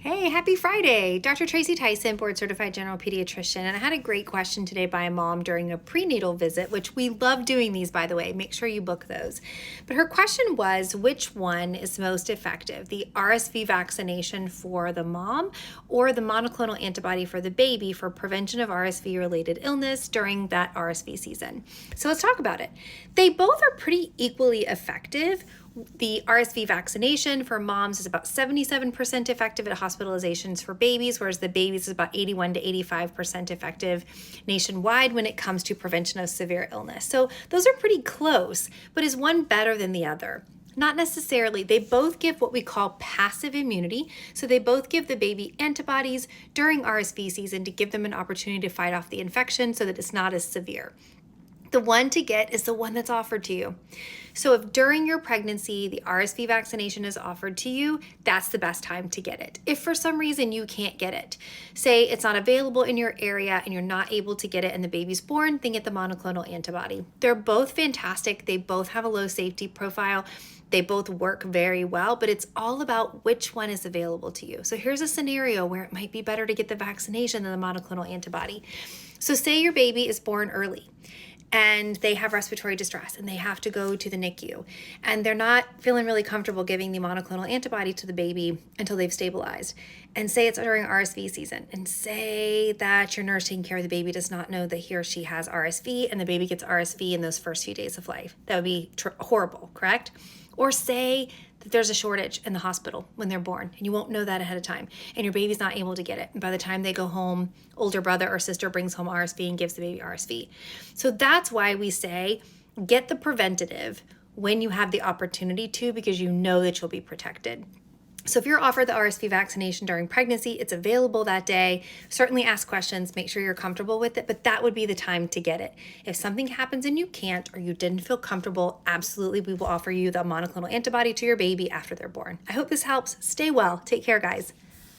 Hey, happy Friday. Dr. Tracy Tyson, board certified general pediatrician, and I had a great question today by a mom during a prenatal visit, which we love doing these, by the way. Make sure you book those. But her question was, which one is most effective, the RSV vaccination for the mom or the monoclonal antibody for the baby for prevention of RSV-related illness during that RSV season? So let's talk about it. They both are pretty equally effective. The RSV vaccination for moms is about 77% effective at hospitalizations for babies, whereas the babies is about 81 to 85% effective nationwide when it comes to prevention of severe illness. So those are pretty close, but is one better than the other? Not necessarily. They both give what we call passive immunity. So they both give the baby antibodies during RSV season to give them an opportunity to fight off the infection so that it's not as severe. The one to get is the one that's offered to you. So if during your pregnancy the RSV vaccination is offered to you, that's the best time to get it. If for some reason you can't get it, say it's not available in your area and you're not able to get it and the baby's born, then get the monoclonal antibody. They're both fantastic. They both have a low safety profile. They both work very well, but it's all about which one is available to you. So here's a scenario where it might be better to get the vaccination than the monoclonal antibody. So say your baby is born early and they have respiratory distress and they have to go to the NICU and they're not feeling really comfortable giving the monoclonal antibody to the baby until they've stabilized. And say it's during RSV season, and say that your nurse taking care of the baby does not know that he or she has RSV and the baby gets RSV in those first few days of life. That would be horrible, correct? Or say that there's a shortage in the hospital when they're born and you won't know that ahead of time and your baby's not able to get it. And by the time they go home, older brother or sister brings home RSV and gives the baby RSV. So that's why we say get the preventative when you have the opportunity to, because you know that you'll be protected. So if you're offered the RSV vaccination during pregnancy, it's available that day. Certainly ask questions, make sure you're comfortable with it, but that would be the time to get it. If something happens and you can't, or you didn't feel comfortable, absolutely we will offer you the monoclonal antibody to your baby after they're born. I hope this helps. Stay well. Take care, guys.